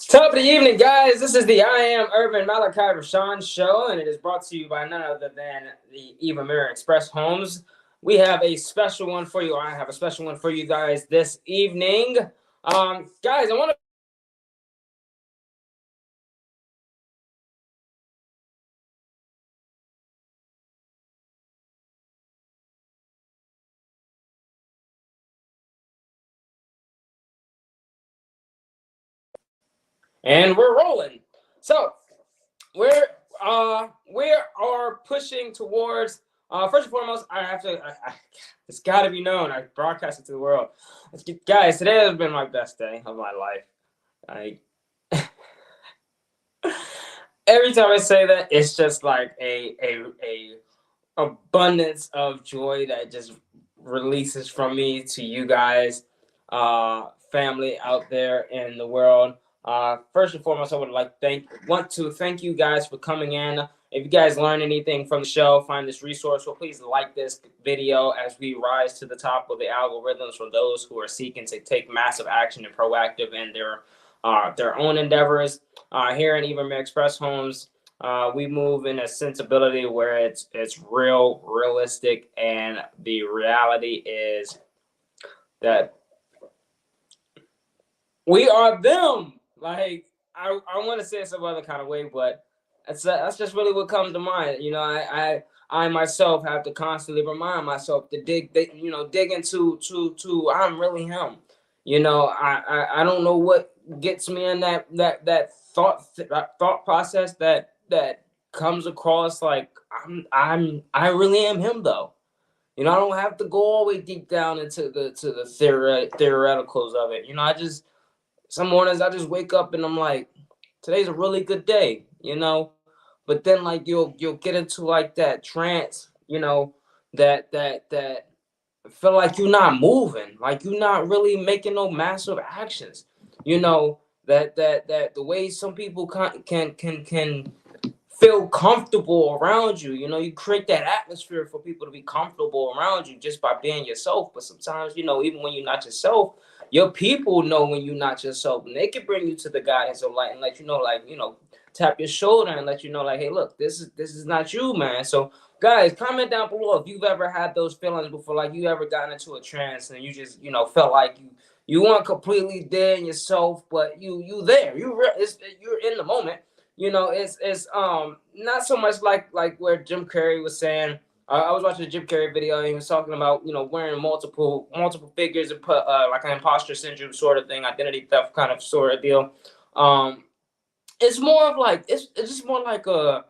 Top of the evening, guys. This is the I Am Urban Malachi-RESEAN show, and it is brought to you by none other than the Evimeria Express Homes. We have a special one for you. I have a special one for you guys this evening. Guys, I want to and we're rolling. So we're we are pushing towards first and foremost, I have to it's got to be known. I broadcast it to the world. Guys, today has been my best day of my life. I Every time I say that, it's just like a abundance of joy that just releases from me to you guys, family out there in the world. First and foremost, I would want to thank you guys for coming in. If you guys learn anything from the show, find this resource, well, please like this video as we rise to the top of the algorithms for those who are seeking to take massive action and proactive in their own endeavors. Here in Evimeria Express Homes, we move in a sensibility where it's realistic, and the reality is that we are them. Like I want to say it some other kind of way, but that's just really what comes to mind. You know, I myself have to constantly remind myself to dig into to I'm really him. You know, I don't know what gets me in that thought process that comes across like I really am him though. You know, I don't have to go all the way deep down into the theoreticals of it. You know, some mornings I just wake up and I'm like, today's a really good day, you know. But then like you'll get into like that trance, you know, that feel like you're not moving, like you're not really making no massive actions, you know. That the way some people can feel comfortable around you. You know, you create that atmosphere for people to be comfortable around you just by being yourself. But sometimes, you know, even when you're not yourself, your people know when you're not yourself, and they can bring you to the guidance of light and let you know, like, you know, tap your shoulder and let you know, like, hey, look, this is not you, man. So, guys, comment down below if you've ever had those feelings before, like you ever gotten into a trance and you just, you know, felt like you weren't completely there in yourself, but you there, you're in the moment. You know, it's not so much like where Jim Carrey was saying. I was watching a Jim Carrey video and he was talking about, you know, wearing multiple figures and put like an imposter syndrome sort of thing, identity theft kind of sort of deal. Um, it's more of like it's just more like a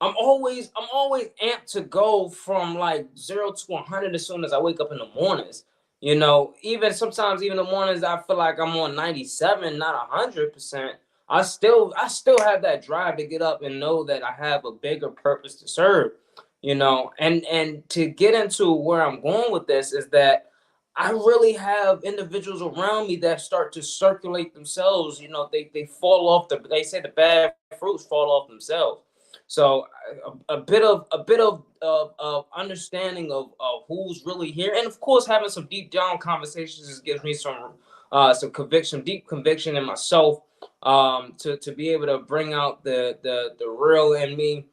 I'm always amped to go from like 0 to 100 as soon as I wake up in the mornings. You know, even sometimes even the mornings I feel like I'm on 97, not 100%. I still have that drive to get up and know that I have a bigger purpose to serve. You know, and to get into where I'm going with this is that I really have individuals around me that start to circulate themselves. You know, they fall off they say the bad fruits fall off themselves. So a bit of understanding of who's really here, and of course having some deep down conversations just gives me some conviction, deep conviction in myself, to be able to bring out the real in me,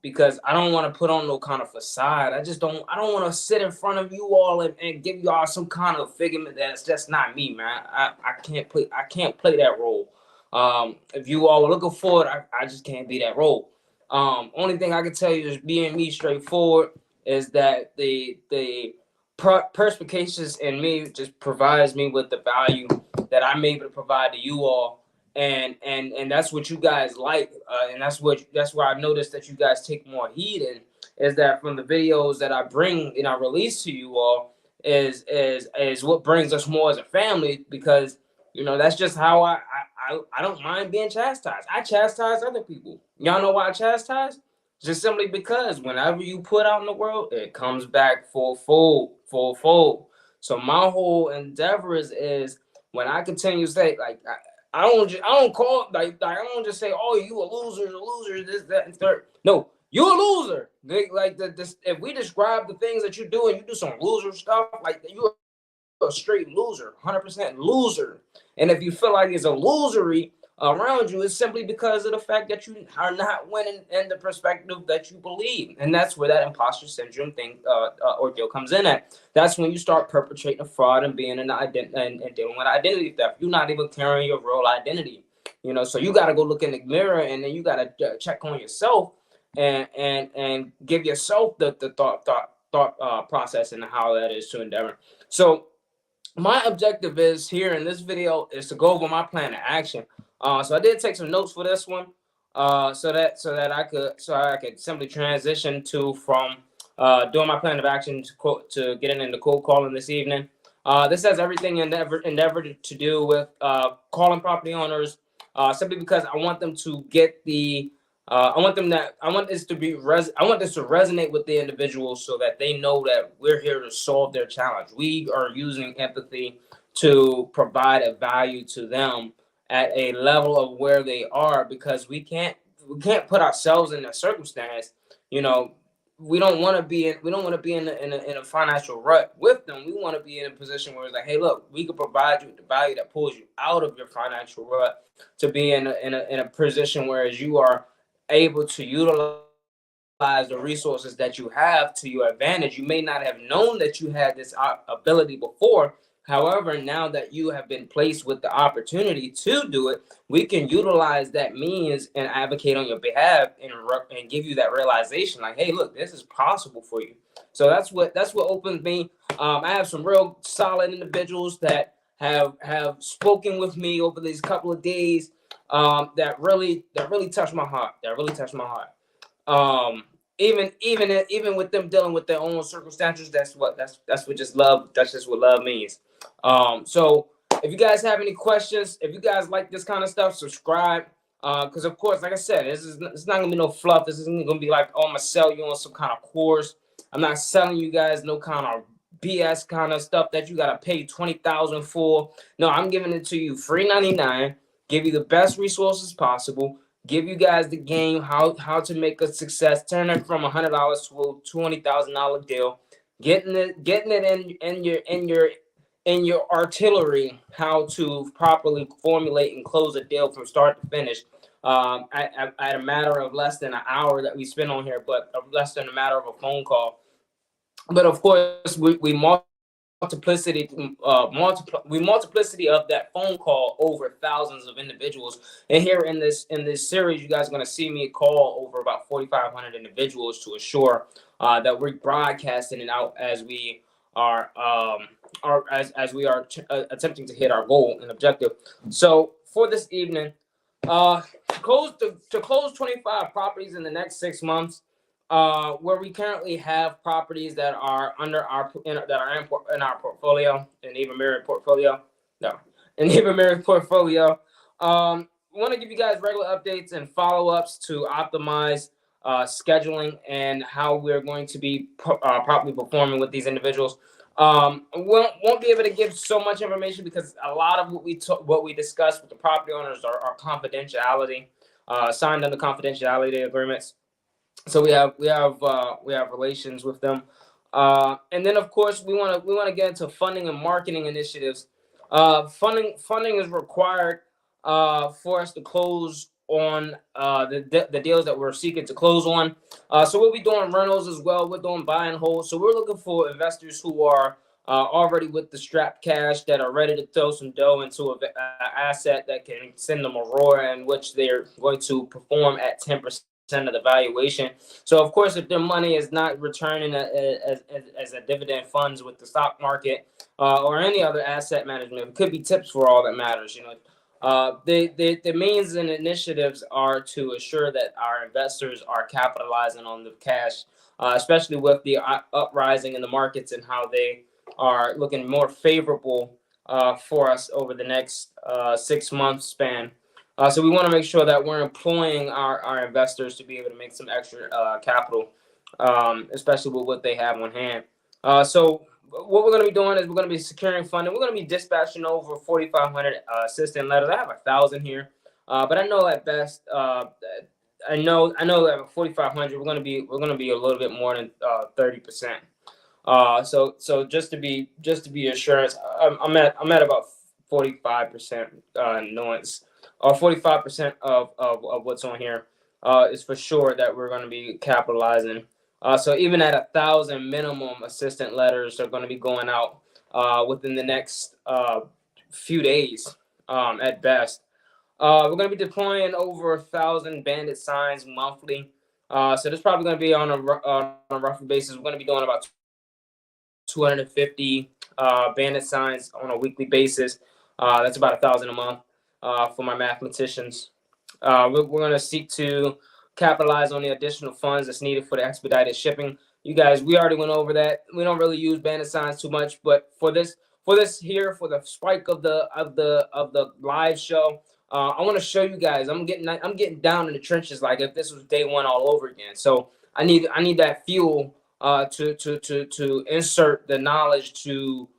because I don't want to put on no kind of facade. I don't want to sit in front of you all and give y'all some kind of figment that's just not me, man. I can't play that role. If you all are looking for it, I just can't be that role. Only thing I can tell you is being me straightforward is that the perspicacious in me just provides me with the value that I'm able to provide to you all, and that's what you guys like, and that's why I noticed that you guys take more heed in, is that from the videos that I bring and I release to you all is what brings us more as a family, because you know that's just how I don't mind being chastised. I chastise other people. Y'all know why I chastise? Just simply because whenever you put out in the world, it comes back full fold. So my whole endeavor is when I continue to say, like, I don't call like I don't just say, oh, you a loser, this, that, and third. No, you a loser. Like if we describe the things that you do and you do some loser stuff, like you a straight loser, 100% loser. And if you feel like it's a losery around you, it's simply because of the fact that you are not winning in the perspective that you believe. And that's where that imposter syndrome thing ordeal comes in at. That's when you start perpetrating a fraud and being and dealing with identity theft. You're not even carrying your real identity. So you got to go look in the mirror, and then you got to check on yourself and give yourself the thought process and how that is to endeavor. So my objective is here in this video is to go over my plan of action. So I did take some notes for this one, so that I could simply transition from doing my plan of action to getting into cold calling this evening. This has everything endeavor to do with calling property owners, simply because I want them to get the I want this to resonate with the individuals so that they know that we're here to solve their challenge. We are using empathy to provide a value to them at a level of where they are, because we can't put ourselves in that circumstance. We don't want to be in a financial rut with them. We want to be in a position where it's like, hey, look, we could provide you with the value that pulls you out of your financial rut to be in a position where you are able to utilize the resources that you have to your advantage. You may not have known that you had this ability before. However, now that you have been placed with the opportunity to do it, we can utilize that means and advocate on your behalf and give you that realization, like, hey, look, this is possible for you. So that's what opens me. I have some real solid individuals that have spoken with me over these couple of days, that really touched my heart. Even with them dealing with their own circumstances, that's what love means. So if you guys have any questions, if you guys like this kind of stuff, subscribe. Because of course, like I said, it's not gonna be no fluff. This isn't gonna be like, oh, I'm gonna sell you on some kind of course. I'm not selling you guys no kind of BS kind of stuff that you gotta pay $20,000 for. No, I'm giving it to you free 99. Give you the best resources possible. Give you guys the game, how to make a success, turn it from $100 to a $20,000 deal, getting it in your artillery, how to properly formulate and close a deal from start to finish. At a matter of less than an hour that we spend on here, but less than a matter of a phone call. But of course, we multiplicity of that phone call over thousands of individuals. And here in this series, you guys are going to see me call over about 4,500 individuals to assure that we're broadcasting it out as we are attempting to hit our goal and objective. So for this evening, to close 25 properties in the next 6 months. Where we currently have properties that are in our portfolio, in Evimeria portfolio. We want to give you guys regular updates and follow-ups to optimize scheduling and how we're going to be properly performing with these individuals. Won't be able to give so much information because a lot of what we discuss with the property owners are confidentiality, signed under confidentiality agreements. So we have relations with them, and then of course we want to get into funding and marketing initiatives. Funding is required for us to close on the deals that we're seeking to close on. So we'll be doing rentals as well. We're doing buy and hold. So we're looking for investors who are already with the strapped cash, that are ready to throw some dough into an asset that can send them a roar, in which they're going to perform at 10% of the valuation. So of course, if their money is not returning as a dividend funds with the stock market or any other asset management, it could be tips for all that matters. The means and initiatives are to assure that our investors are capitalizing on the cash, especially with the uprising in the markets and how they are looking more favorable for us over the next 6 month span. So we want to make sure that we're employing our investors to be able to make some extra capital, especially with what they have on hand. So what we're going to be doing is we're going to be securing funding. We're going to be dispatching over 4,500 assistant letters. I have 1,000 here, but I know at best, I know that at 4,500 we're going to be a little bit more than 30%. So just to be assurance, I'm at about 45% nuance, or 45% of what's on here is for sure that we're going to be capitalizing. So even at 1,000 minimum, assistant letters are going to be going out within the next few days at best. We're going to be deploying over 1,000 bandit signs monthly. So this probably going to be on a rough basis. We're going to be doing about 250 bandit signs on a weekly basis. That's about 1,000 a month for my mathematicians. We're going to seek to capitalize on the additional funds that's needed for the expedited shipping. You guys, we already went over that. We don't really use bandit signs too much, but for this here, for the spike of the live show, I want to show you guys. I'm getting down in the trenches like if this was day one all over again. So I need that fuel to insert the knowledge to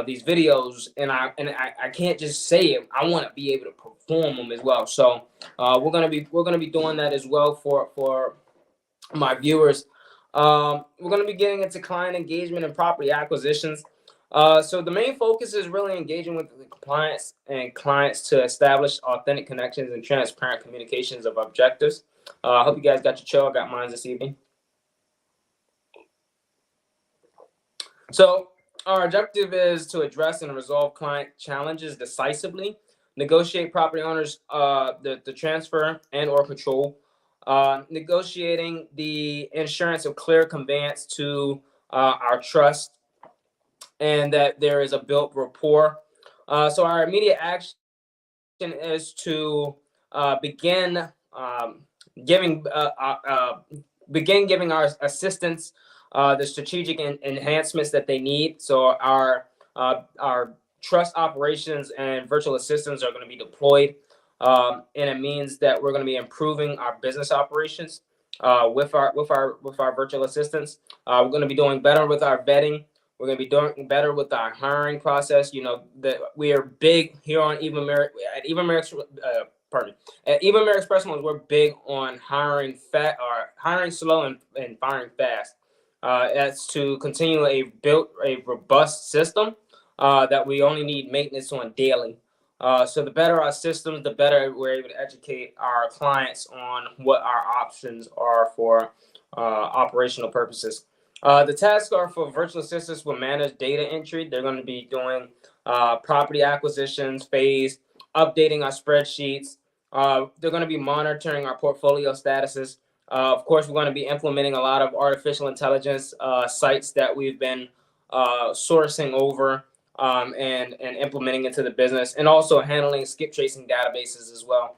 these videos, and I can't just say it. I want to be able to perform them as well. So we're gonna be doing that as well for my viewers. We're gonna be getting into client engagement and property acquisitions. So the main focus is really engaging with the clients and clients to establish authentic connections and transparent communications of objectives. I hope you guys got your chill. I got mine this evening. So our objective is to address and resolve client challenges decisively, negotiate property owners the transfer and or control, negotiating the insurance of clear conveyance to our trust, and that there is a built rapport. So our immediate action is to begin giving our assistants the strategic enhancements that they need. So our trust operations and virtual assistants are going to be deployed, and it means that we're going to be improving our business operations with our virtual assistants. We're going to be doing better with our vetting. We're going to be doing better with our hiring process. You know that we are big here on Evimeria at Evimeria. At Evimeria Express Homes, we're big on hiring slow and firing fast. That's to continue build a robust system that we only need maintenance on daily. So the better our systems, the better we're able to educate our clients on what our options are for operational purposes. The tasks are for virtual assistants will manage data entry. They're going to be doing property acquisitions phase, updating our spreadsheets. They're going to be monitoring our portfolio statuses. Of course, we're going to be implementing a lot of artificial intelligence sites that we've been sourcing over and implementing into the business, and also handling skip tracing databases as well,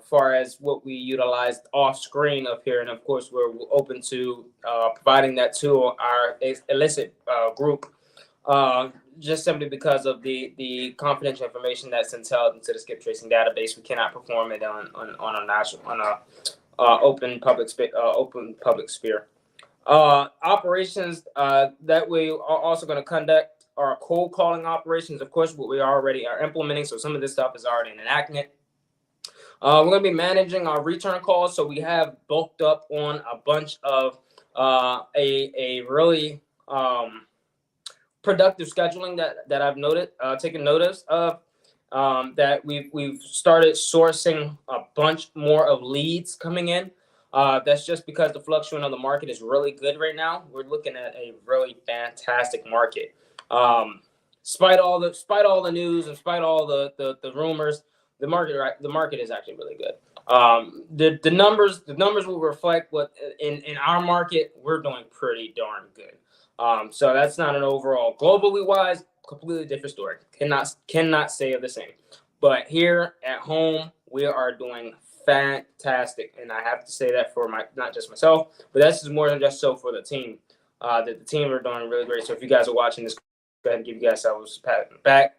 far as what we utilized off screen up here. And of course, we're open to providing that to our illicit group, just simply because of the confidential information that's entailed into the skip tracing database. We cannot perform it on a open public sphere. Operations that we are also going to conduct are cold calling operations, of course, what we already are implementing. So some of this stuff is already in enactment. We're going to be managing our return calls. So we have bulked up on a bunch of a really productive scheduling that I've taken notice of. That we've started sourcing a bunch more of leads coming in. That's just because the fluctuation of the market is really good right now. We're looking at a really fantastic market. Despite all the news and despite all the rumors, the market is actually really good. The numbers will reflect what in our market we're doing pretty darn good. So that's not an overall globally wise, completely different story. Cannot say the same. But here at home, we are doing fantastic, and I have to say that for not just myself, but that's just more than just so for the team. That the team are doing really great. So if you guys are watching this, go ahead and give you guys a pat on the back.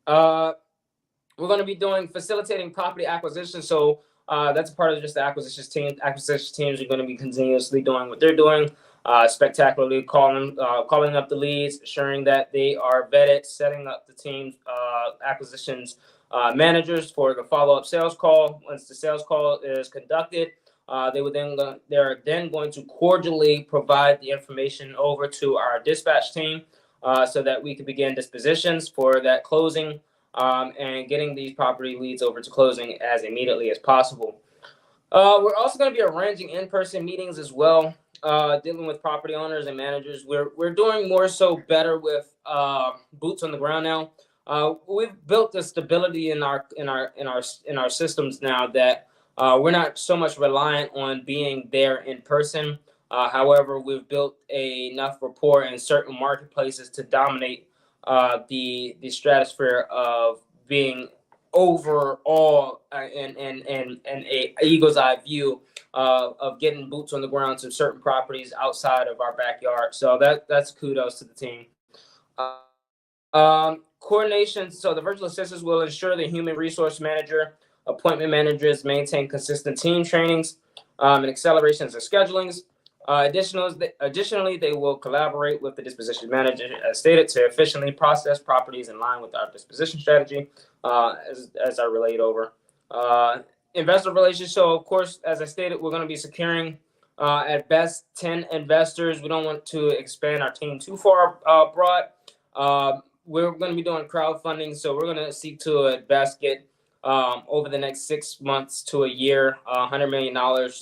We're going to be facilitating property acquisition. So that's a part of just the acquisitions team. Acquisition teams are going to be continuously doing what they're doing, spectacularly calling up the leads, ensuring that they are vetted, setting up the team's acquisitions managers for the follow-up sales call. Once the sales call is conducted, They're then going to cordially provide the information over to our dispatch team, so that we can begin dispositions for that closing, and getting these property leads over to closing as immediately as possible. We're also going to be arranging in-person meetings as well, dealing with property owners and managers. We're doing more so better with boots on the ground now. We've built the stability in our systems now that we're not so much reliant on being there in person. However, we've built enough rapport in certain marketplaces to dominate the stratosphere of being overall and a eagle's eye view of getting boots on the ground to certain properties outside of our backyard. So that's kudos to the team. Coordination. So the virtual assistants will ensure the human resource manager, appointment managers maintain consistent team trainings, and accelerations of schedulings. Additionally, they will collaborate with the disposition manager, as stated, to efficiently process properties in line with our disposition strategy, as I relayed over. Investor relations. So, of course, as I stated, we're going to be securing at best 10 investors. We don't want to expand our team too far broad. We're going to be doing crowdfunding, so we're going to seek to at best get over the next 6 months to a year, $100 million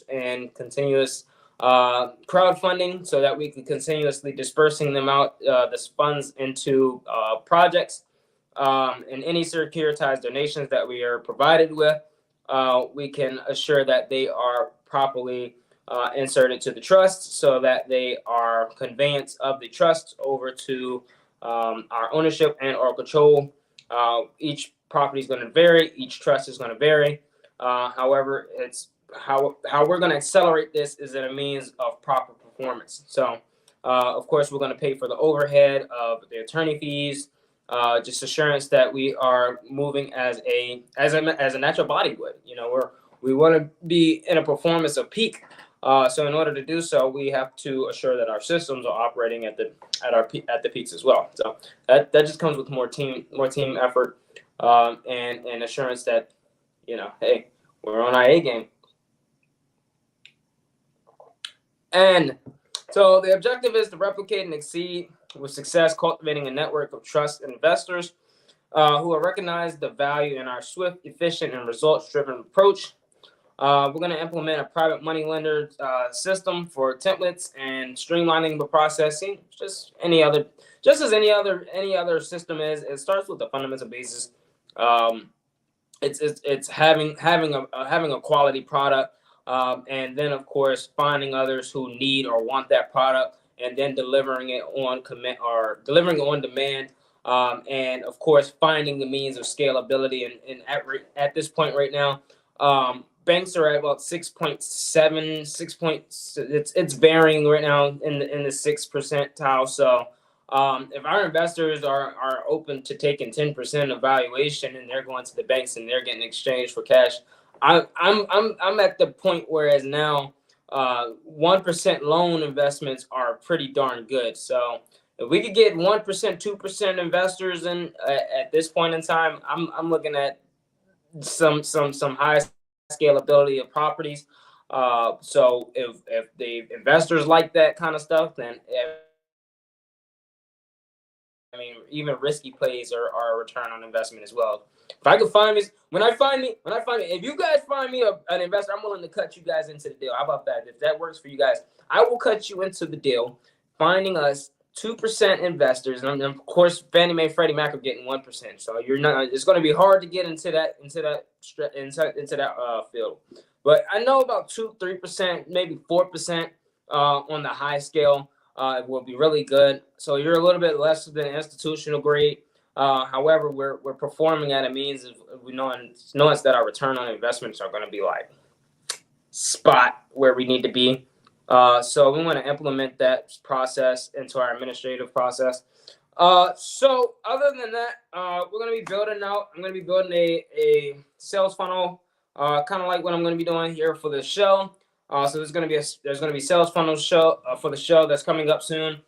in continuous crowdfunding, so that we can continuously dispersing them out, this funds into projects, and any securitized donations that we are provided with, we can assure that they are properly inserted to the trust, so that they are conveyance of the trust over to our ownership and or control. Each property is going to vary. Each trust is going to vary. However, it's how we're going to accelerate this is in a means of proper performance. So, of course, we're going to pay for the overhead of the attorney fees, just assurance that we are moving as a natural body would. We want to be in a performance of peak. So in order to do so, we have to assure that our systems are operating at the peaks as well. So that just comes with more team effort, and assurance that, hey, we're on our A game. And so the objective is to replicate and exceed with success, cultivating a network of trust investors who will recognize the value in our swift, efficient, and results-driven approach. We're going to implement a private money lender system for templates and streamlining the processing, just as any other system is. It starts with the fundamental basis. It's having a quality product, and then of course finding others who need or want that product, and then delivering it on commit or delivering on demand, and of course finding the means of scalability. And at this point right now, banks are at about 6.7. It's varying right now in the 6 percentile. So if our investors are open to taking 10% of valuation and they're going to the banks and they're getting exchanged for cash, I'm at the point whereas now 1% loan investments are pretty darn good. So if we could get 1%, 2% investors in at this point in time, I'm looking at some high scalability of properties. So if the investors like that kind of stuff, then even risky plays are a return on investment as well. If I could find if you guys find me an investor, I'm willing to cut you guys into the deal. How about that? If that works for you guys, I will cut you into the deal. Finding us 2% investors, and of course, Fannie Mae, Freddie Mac are getting 1%. So you're not. It's going to be hard to get into that field. But I know about 2-3%, maybe 4% on the high scale will be really good. So you're a little bit less than institutional grade. However, we're performing at a means of knowing that our return on investments are going to be like spot where we need to be. So we want to implement that process into our administrative process. So other than that, we're going to be building out. I'm going to be building a sales funnel, kind of like what I'm going to be doing here for the show. So there's going to be sales funnel show for the show that's coming up soon.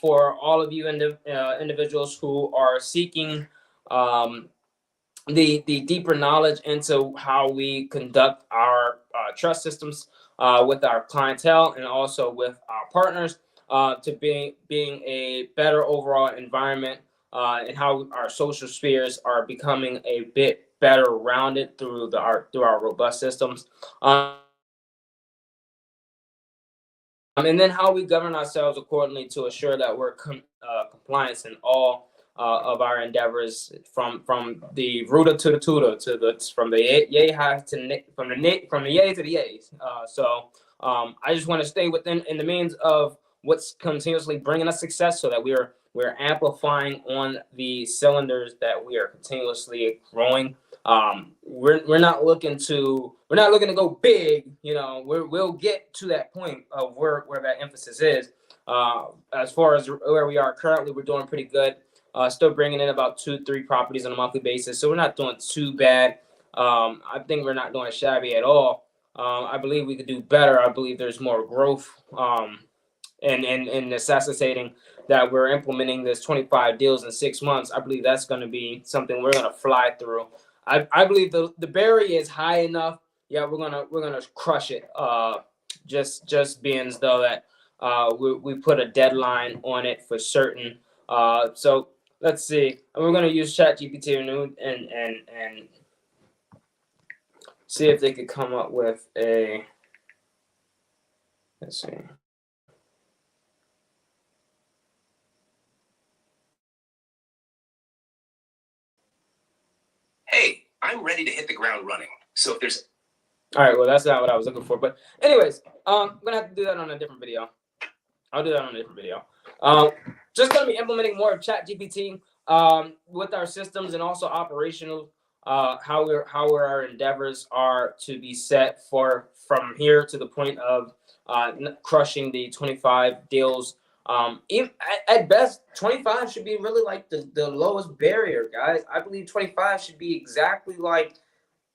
For all of you individuals who are seeking the deeper knowledge into how we conduct our trust systems with our clientele and also with our partners, to being a better overall environment, and how our social spheres are becoming a bit better rounded through our robust systems. And then how we govern ourselves accordingly to assure that we're compliance in all of our endeavors, from the rooter to the tutor, to the from the yay high to from the yay to the yays. I just want to stay within in the means of what's continuously bringing us success, so that we're amplifying on the cylinders that we are continuously growing. We're not looking to go big. We'll get to that point of where that emphasis is. As far as where we are currently, we're doing pretty good. Still bringing in about 2-3 properties on a monthly basis, so we're not doing too bad. I think we're not doing shabby at all. I believe we could do better. I believe there's more growth, and necessitating that we're implementing this 25 deals in 6 months. I believe that's going to be something we're going to fly through. I believe the barrier is high enough. Yeah, we're gonna crush it. Just being as though that we put a deadline on it for certain. So let's see. We're gonna use ChatGPT and see if they could come up with a. Let's see. Hey, I'm ready to hit the ground running. So if there's All right, well, that's not what I was looking for. But anyways, I'm gonna have to do that on a different video. I'll do that on a different video. Just gonna be implementing more of ChatGPT with our systems, and also operational. How our endeavors are to be set for from here to the point of crushing the 25 deals. At best, 25 should be really like the lowest barrier, guys. I believe 25 should be exactly like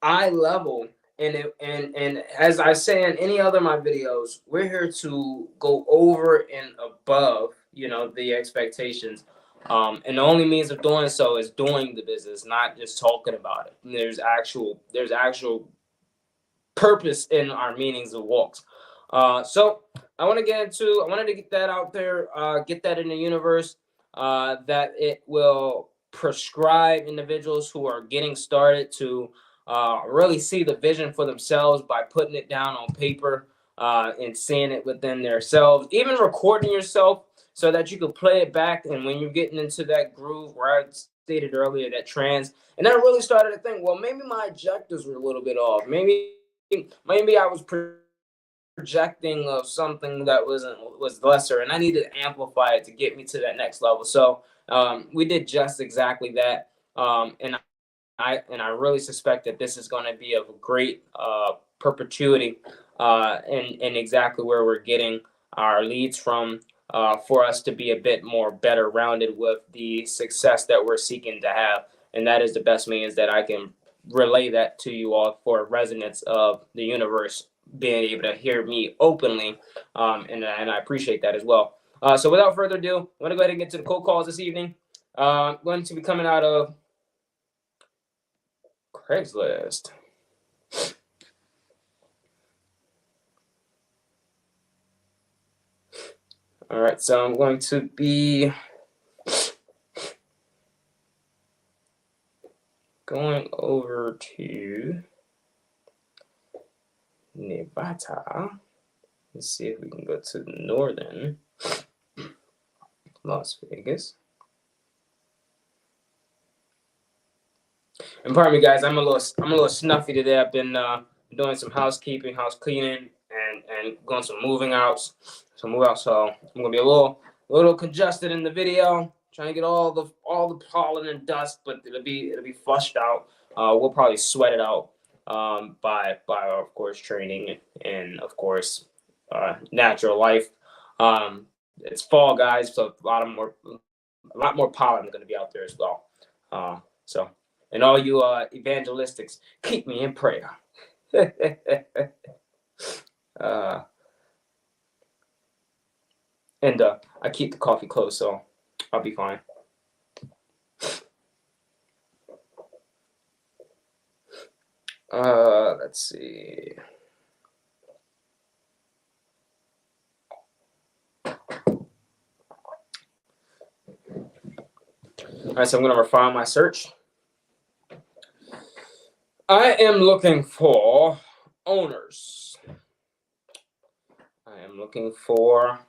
eye level. And as I say in any other of my videos, we're here to go over and above, the expectations. And the only means of doing so is doing the business, not just talking about it. And there's actual purpose in our meanings of walks. So I wanted to get that out there, get that in the universe, that it will prescribe individuals who are getting started to really see the vision for themselves by putting it down on paper, and seeing it within themselves, even recording yourself so that you can play it back. And when you're getting into that groove, where I stated earlier, that trance, and then I really started to think, well, maybe my objectives were a little bit off. Maybe I was projecting of something that was lesser, and I needed to amplify it to get me to that next level. So we did just exactly that, and I really suspect that this is going to be of great perpetuity, and exactly where we're getting our leads from, for us to be a bit more better rounded with the success that we're seeking to have. And that is the best means that I can relay that to you all, for resonance of the universe being able to hear me openly, and I appreciate that as well. So without further ado, I'm going to go ahead and get to the cold calls this evening. Going to be coming out of Craigslist. All right, so I'm going to be going over to Nevada. Let's see if we can go to northern Las Vegas. And pardon me, guys, I'm a little snuffy today. I've been doing some housekeeping, house cleaning, and going some moving outs. So I'm gonna be a little congested in the video, trying to get all the pollen and dust, but it'll be flushed out. We'll probably sweat it out, by of course training, and of course natural life. It's fall, guys, so a lot more pollen going to be out there as well. So, and all you evangelistics, keep me in prayer. And I keep the coffee close, so I'll be fine. Let's see. All right, so I'm going to refine my search. I am looking for owners. I am looking for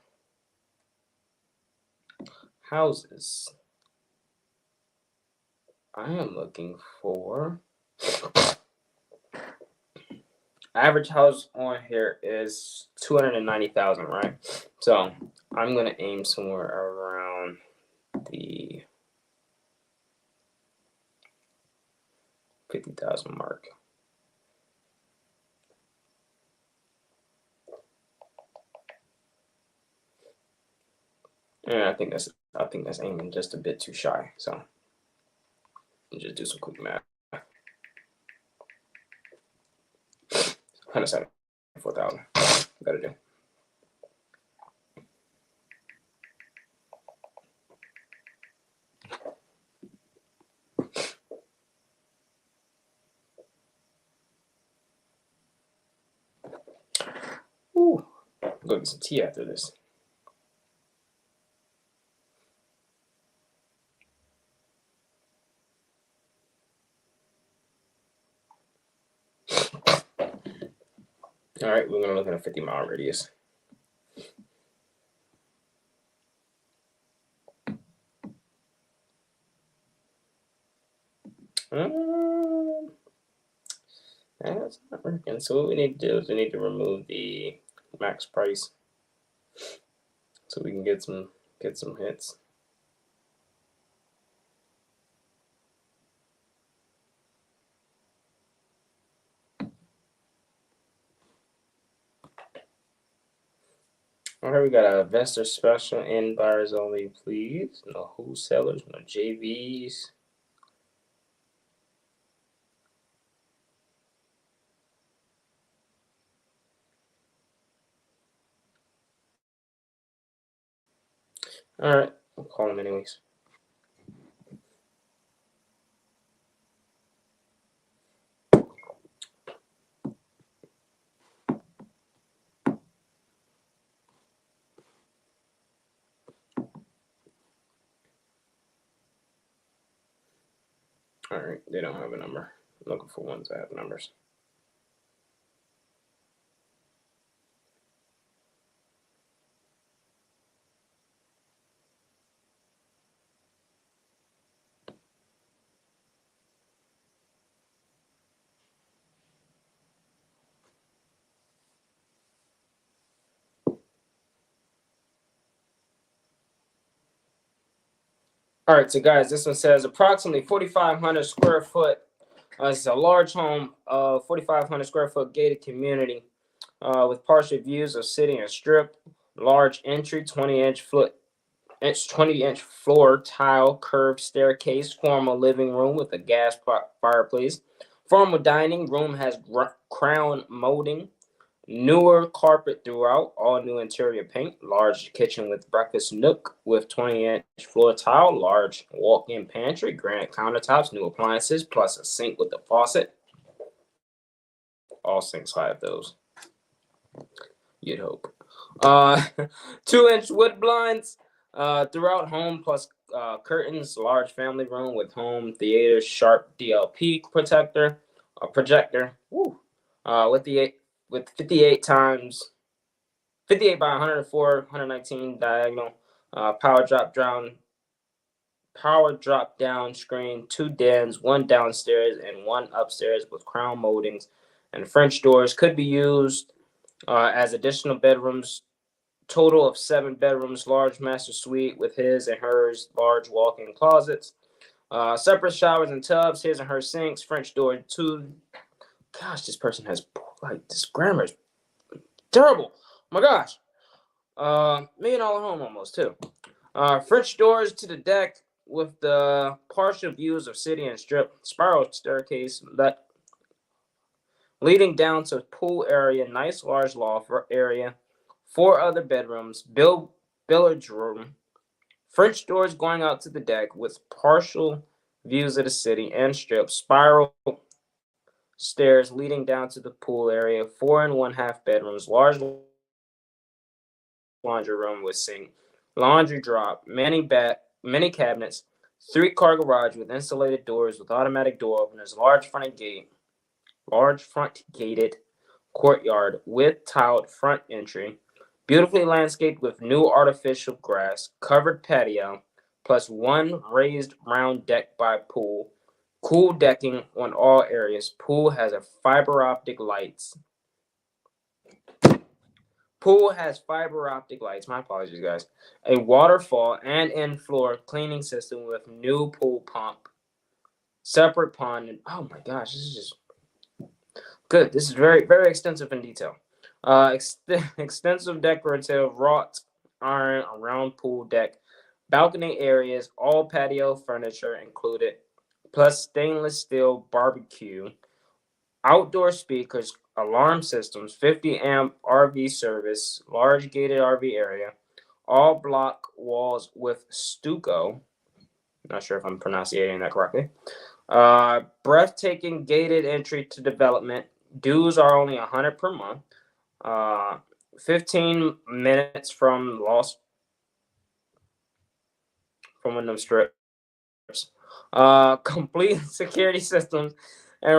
houses. I am looking for average house on here is 290,000, right? So I'm gonna aim somewhere around the 50,000 mark. And I think that's aiming just a bit too shy. So let's just do some quick math. 174,000. Gotta do. Ooh, go get some tea after this. All right, we're gonna look at a 50-mile radius. That's not working. So what we need to do is we need to remove the max price so we can get some hits. All right, we got a investor special and buyers only, please. No wholesalers, no JVs. All right, we'll call them anyways. All right, they don't have a number. I'm looking for ones that have numbers. All right, so guys, this one says approximately 4,500 square foot. It's a large home, 4,500 square foot gated community with partial views of city and strip. Large entry, 20-inch 20-inch floor tile curved staircase. Formal living room with a gas fireplace. Formal dining room has crown molding. Newer carpet throughout, all new interior paint. Large kitchen with breakfast nook with 20-inch floor tile. Large walk-in pantry, granite countertops, new appliances, plus a sink with a faucet. All sinks have those. You'd hope. 2-inch wood blinds throughout home, plus curtains. Large family room with home theater, sharp DLP projector. Woo. With 58 by 104, 119 diagonal. Power drop down screen, 2 dens, 1 downstairs and 1 upstairs with crown moldings, and French doors could be used as additional bedrooms. Total of 7 bedrooms, large master suite with his and hers, large walk-in closets, separate showers and tubs, his and her sinks, French door, 2. Gosh, this person has this grammar is terrible. Oh my gosh. $1 million home almost too. French doors to the deck with the partial views of city and strip. Spiral staircase leading down to pool area. Nice large loft area. 4 other bedrooms. Billiards room. French doors going out to the deck with partial views of the city and strip. stairs leading down to the pool area, 4 1/2 bedrooms, large laundry room with sink, laundry drop, many cabinets, 3-car garage with insulated doors with automatic door openers, large front gated courtyard with tiled front entry, beautifully landscaped with new artificial grass, covered patio, plus 1 raised round deck by pool. Cool decking on all areas. Pool has fiber optic lights. My apologies, guys. A waterfall and in-floor cleaning system with new pool pump, separate pond, and oh my gosh, this is just good. This is very, very extensive in detail. Extensive decorative wrought iron around pool deck, balcony areas, all patio furniture included, plus stainless steel barbecue, outdoor speakers, alarm systems, 50 amp RV service, large gated RV area, all block walls with stucco. Not sure if I'm pronouncing that correctly. Breathtaking gated entry to development. Dues are only $100 per month. 15 minutes from Wyndham Strips. Complete security systems and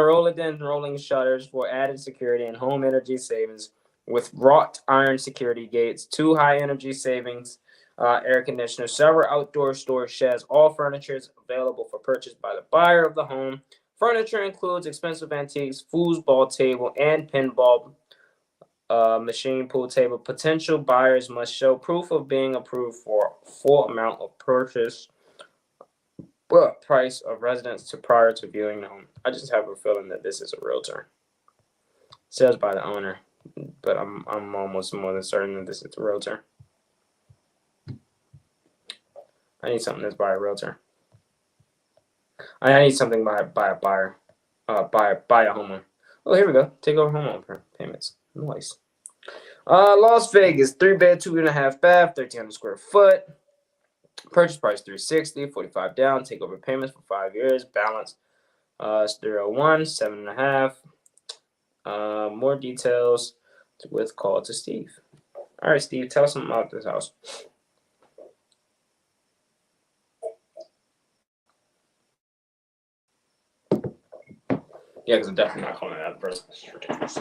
rolling shutters for added security and home energy savings with wrought iron security gates, 2 high energy savings air conditioners, several outdoor storage sheds. All furniture is available for purchase by the buyer of the home. Furniture includes expensive antiques, foosball table, and pinball machine pool table. Potential buyers must show proof of being approved for full amount of purchase price of residence prior to viewing the home. I just have a feeling that this is a realtor. It says by the owner, but I'm almost more than certain that this is a realtor. I need something that's by a realtor. I need something by a buyer. By a homeowner. Oh, here we go. Take over homeowner payments. Nice. Las Vegas, 3-bed, 2.5 bath, 1,300 square foot. Purchase price $360, 45 down. Take over payments for 5 years. Balance is 301, 7.5. More details with call to Steve. All right, Steve, tell us something about this house. Yeah, because I'm definitely not calling it out first. This is ridiculous.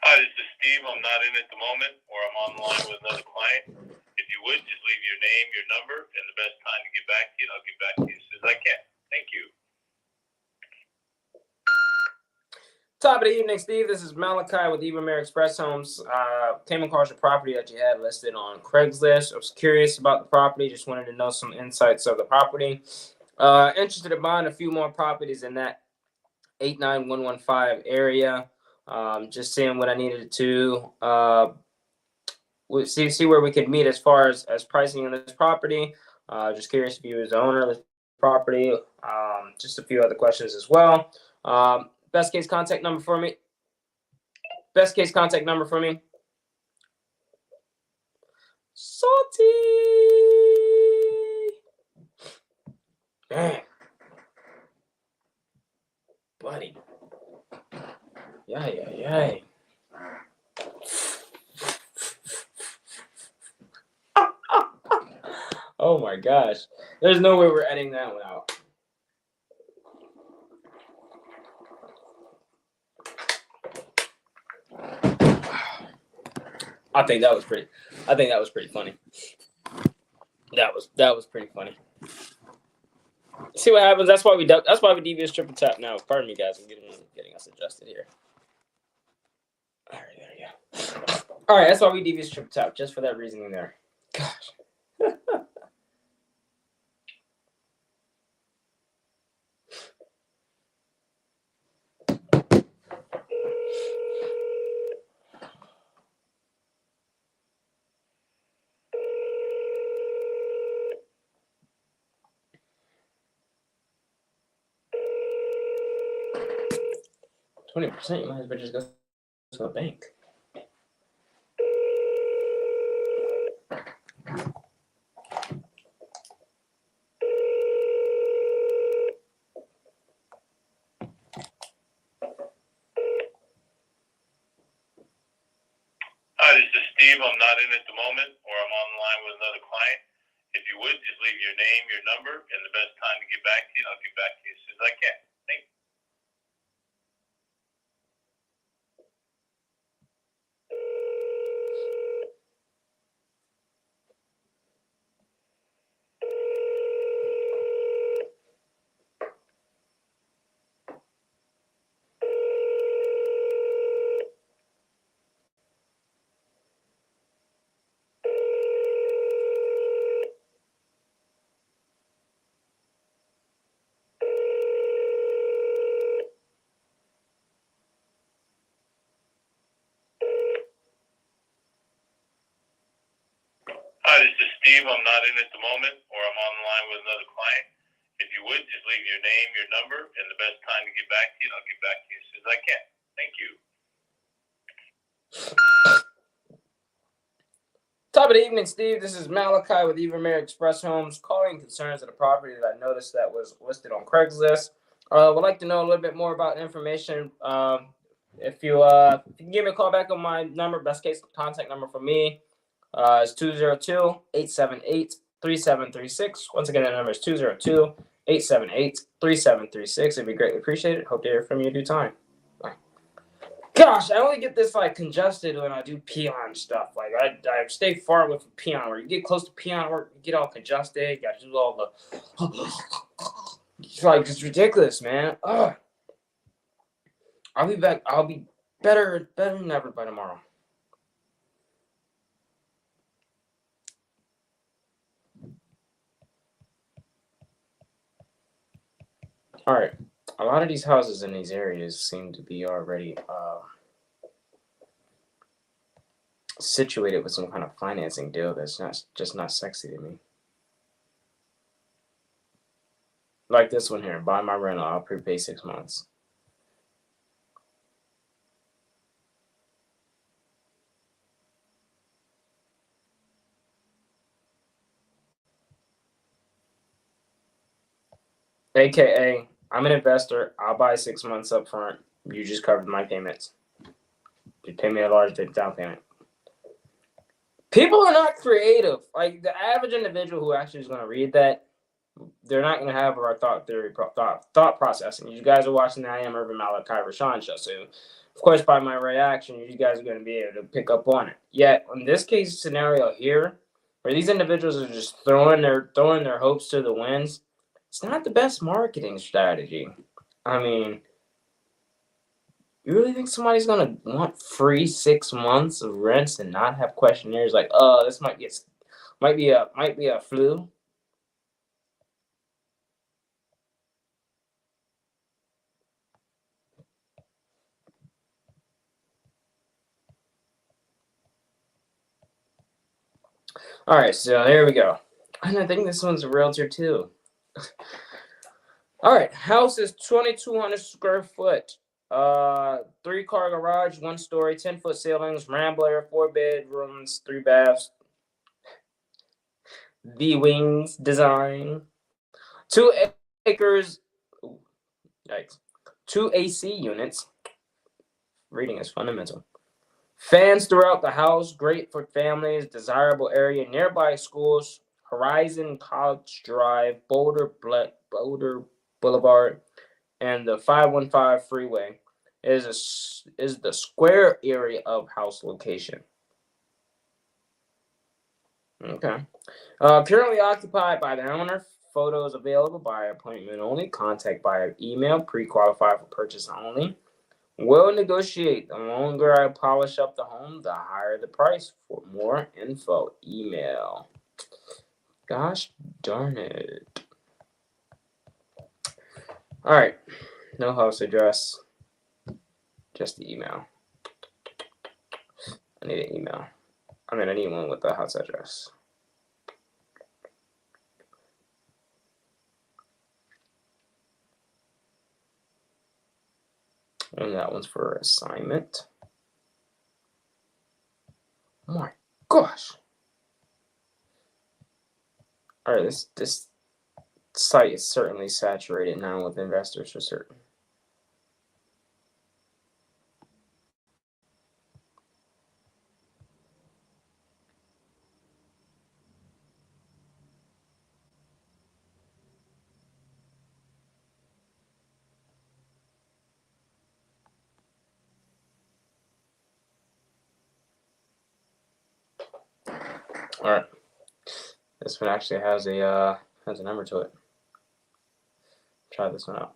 Hi, this is Steve. I'm not in at the moment, or I'm on the line with another client. If you would, just leave your name, your number, and the best time to get back to you, and I'll get back to you as soon as I can. Thank you. Top of the evening, Steve. This is Malachi with Evimeria Express Homes. Came across your property that you had listed on Craigslist. I was curious about the property. Just wanted to know some insights of the property. Interested in buying a few more properties in that 89115 area. Just seeing what I needed to see where we could meet as far as pricing on this property. Just curious if you was the owner of this property. Just a few other questions as well. Best case contact number for me. Salty. Dang. Buddy. Yay. Oh my gosh. There's no way we're editing that one out. I think that was pretty funny. That was pretty funny. See what happens. That's why we devious triple tap now. Pardon me, guys. I'm getting us adjusted here. All right, there you go. All right, that's why we devious triple tap, just for that reasoning there. Gosh. 20%, you might as well just go to a bank. Hi, this is Steve. I'm not in at the moment, or I'm on the line with another client. If you would, just leave your name, your number, and the best time to get back to you, and I'll get back to you as soon as I can. Thank you. Hi, this is Steve. I'm not in at the moment, or I'm on the line with another client. If you would, just leave your name, your number, and the best time to get back to you, and I'll get back to you as soon as I can. Thank you. Top of the evening, Steve. This is Malachi with Evimeria Express Homes, calling concerns of the property that I noticed that was listed on Craigslist. Would like to know a little bit more about information. If you can give me a call back on my number, best case contact number for me is 202-878-3736. Once again, that number is 202-878-3736. It'd be greatly appreciated. Hope to hear from you in due time. Gosh, I only get this like congested when I do peon stuff. Like I stay far away from peon. Where you get close to peon work, you get all congested. You got to do all the. It's like it's ridiculous, man. Ugh. I'll be back. I'll be better than ever by tomorrow. All right. A lot of these houses in these areas seem to be already situated with some kind of financing deal that's not sexy to me. Like this one here, buy my rental, I'll prepay 6 months. AKA, I'm an investor, I'll buy 6 months up front. You just covered my payments. You pay me a large down payment. People are not creative. Like the average individual who actually is going to read that, they're not going to have our thought processing. You guys are watching the I Am Urban Malachi-RESEAN show, so of course by my reaction, you guys are going to be able to pick up on it. Yet in this case scenario here, where these individuals are just throwing their hopes to the winds, it's not the best marketing strategy. I mean, you really think somebody's gonna want free 6 months of rents and not have questionnaires like, oh, this might be a flu? All right, so here we go. And I think this one's a realtor too. All right, house is 2,200 square foot. 3-car garage, 1 story, 10-foot ceilings, rambler, 4 bedrooms, 3 baths. The wings design. 2 acres. Yikes. 2 AC units. Reading is fundamental. Fans throughout the house, great for families, desirable area, nearby schools, Horizon College Drive, Boulder Boulevard, and the 515 freeway is the square area of house location. Okay. Currently occupied by the owner. Photos available by appointment only. Contact by email. Pre-qualified for purchase only. Will negotiate. The longer I polish up the home, the higher the price. For more info, email. Gosh darn it. All right. No house address. Just the email. I need an email. I need one with the house address. And that one's for assignment. Oh my gosh. All right, this site is certainly saturated now with investors for certain. All right, this one actually has a number to it. Try this one out.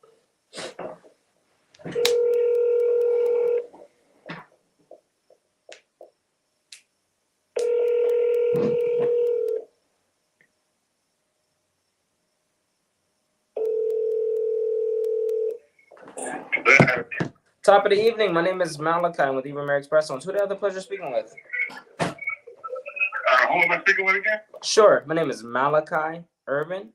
Top of the evening. My name is Malachi. I'm with Evimeria Express Homes. Who do I have the pleasure of speaking with? Who am I speaking with again? Sure. My name is Malachi Irvin,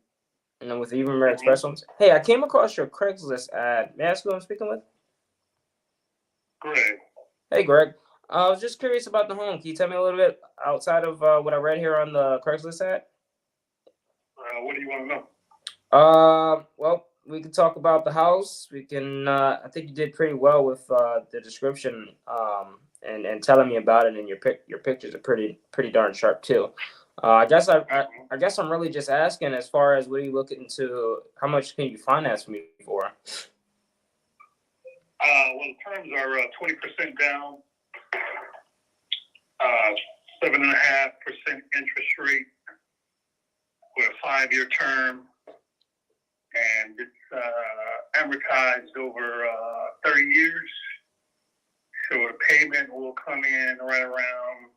and I'm with Evimeria Express Homes. Hey, I came across your Craigslist ad. May I ask who I'm speaking with? Greg. Hey, Greg. I was just curious about the home. Can you tell me a little bit outside of what I read here on the Craigslist ad? What do you want to know? Well, we can talk about the house. We can. I think you did pretty well with the description, and telling me about it. And your pictures are pretty darn sharp too. I guess I'm really just asking as far as what are you looking to? How much can you finance me for? Well, the terms are 20% down, 7.5% interest rate with a 5-year term, and it's amortized over 30 years. So the payment will come in right around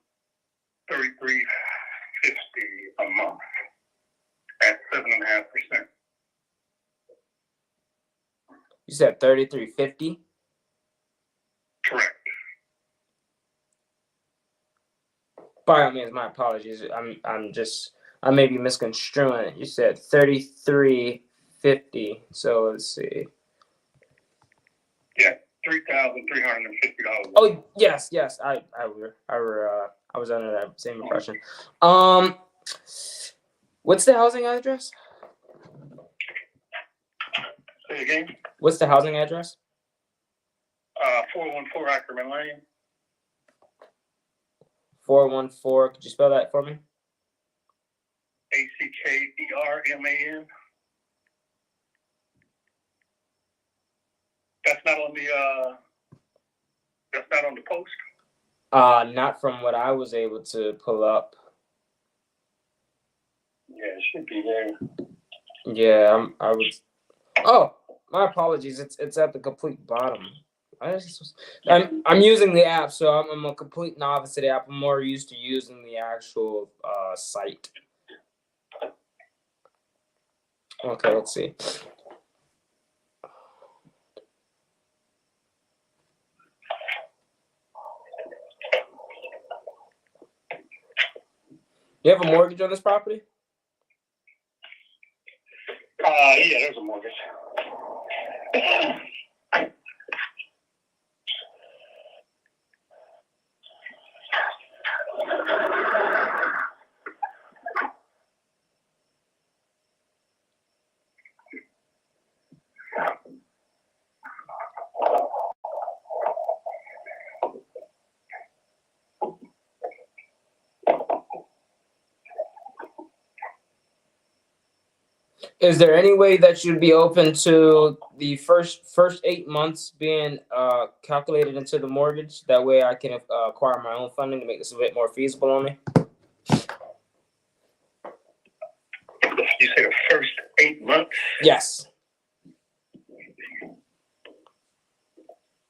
$33.50 a month at 7.5%. You said $33.50. Correct. By all means, my apologies. I may be misconstruing it. You said $33.50. So let's see. Yeah, $3,350. Oh yes. I was under that same impression. What's the housing address? Say again. What's the housing address? 414 Ackerman Lane. 414. Could you spell that for me? ACKERMAN. That's not on the. That's not on the post. Not from what I was able to pull up. Yeah, it should be there. Yeah, I was. Oh, my apologies. It's at the complete bottom. I'm using the app, so I'm a complete novice to the app. I'm more used to using the actual site. Okay, let's see. You have a mortgage on this property? Yeah, there's a mortgage. Is there any way that you'd be open to the first 8 months being calculated into the mortgage? That way I can acquire my own funding to make this a bit more feasible on me. You say the first 8 months? Yes.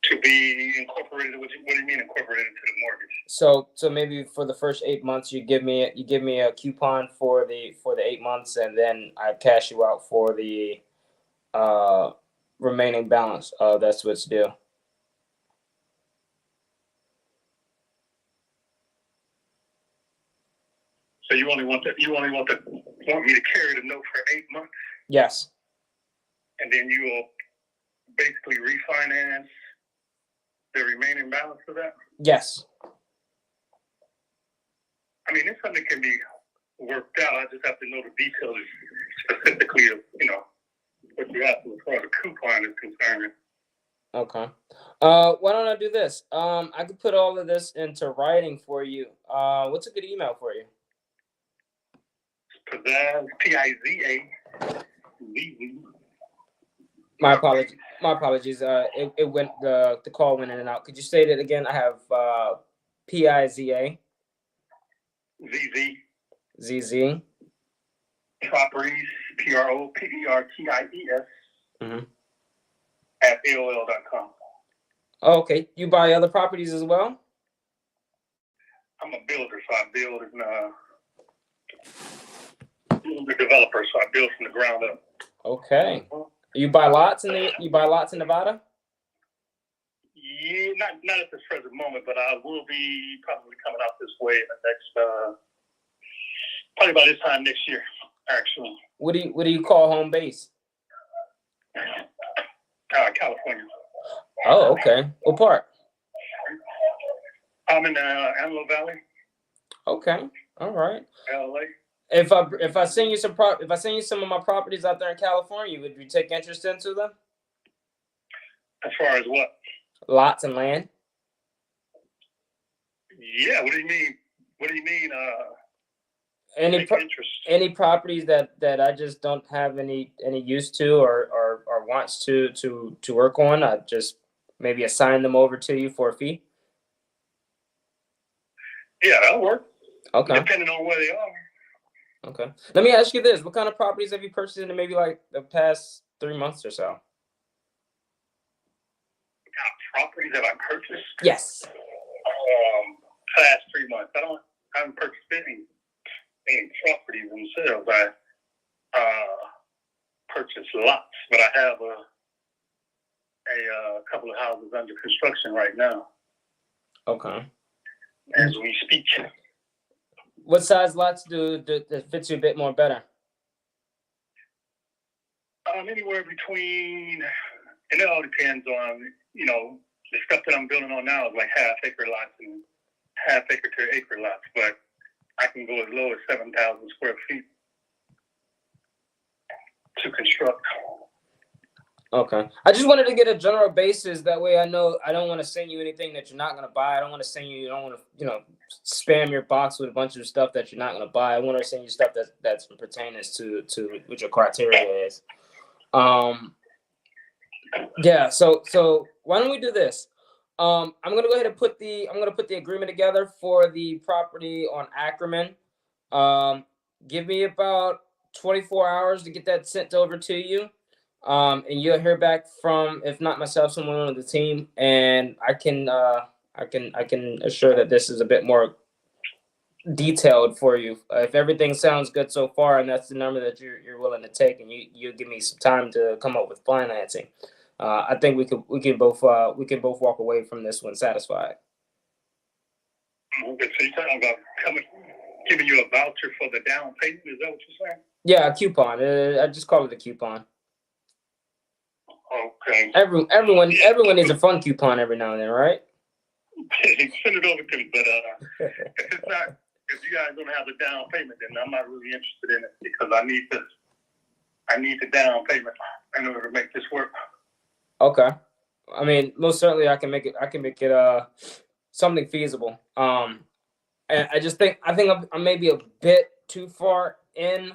To be incorporated? What do you mean incorporated into the mortgage? So maybe for the first 8 months, you give me a coupon for the 8 months, and then I cash you out for the remaining balance. That's what's due. So you only want me to carry the note for 8 months, Yes. and then you will basically refinance the remaining balance of that? Yes. I mean, it's something that can be worked out. I just have to know the details specifically of, what you have to as far as the coupon is concerned. Okay. Why don't I do this? I could put all of this into writing for you. What's a good email for you? Pizzazz, Piza. My apologies. My apologies. It went the call went in and out. Could you say that again? I have Piza. ZZ. ZZ. Properties, Properties, Mm-hmm. at AOL.com. Okay. You buy other properties as well? I'm a builder, so I build and a developer, so I build from the ground up. Okay. You buy lots in Nevada? Yeah, not at this present moment, but I will be probably coming out this way in the next probably by this time next year, actually. What do you call home base? California. Oh, okay. What part? I'm in Antelope Valley. Okay. All right. LA. If I send you some of my properties out there in California, would you take interest into them? As far as what? Lots and land. Yeah. What do you mean? Any properties that I just don't have any use to or wants to work on, I just maybe assign them over to you for a fee. Yeah, that'll work. Okay. Depending on where they are. Okay. Let me ask you this: what kind of properties have you purchased in maybe like the past 3 months or so? What kind of properties have I purchased? Yes. Past 3 months. I haven't purchased any properties themselves. I purchased lots, but I have a couple of houses under construction right now. Okay. As we speak. What size lots that fits you a bit more better? Anywhere between, and it all depends on, the stuff that I'm building on now is like half-acre lots and half-acre to acre lots, but I can go as low as 7,000 square feet to construct. Okay. I just wanted to get a general basis. That way I know I don't want to send you anything that you're not going to buy. I don't want to send you, don't want to, spam your box with a bunch of stuff that you're not going to buy. I want to send you stuff that's pertaining to what your criteria is. Yeah. So why don't we do this? I'm going to go ahead and put the agreement together for the property on Ackerman. Give me about 24 hours to get that sent over to you. And you'll hear back from, if not myself, someone on the team, and I can assure that this is a bit more detailed for you. If everything sounds good so far, and that's the number that you're willing to take, and you give me some time to come up with financing, I think we can both walk away from this one satisfied. Okay, so you're talking about giving you a voucher for the down payment? Is that what you're saying? Yeah, a coupon. I just call it a coupon. Okay. Everyone needs a fun coupon every now and then, right? Send it over to me, but if you guys don't have the down payment, then I'm not really interested in it because I need the down payment in order to make this work. Okay. I mean, most certainly I can make it something feasible. And I think I'm maybe a bit too far in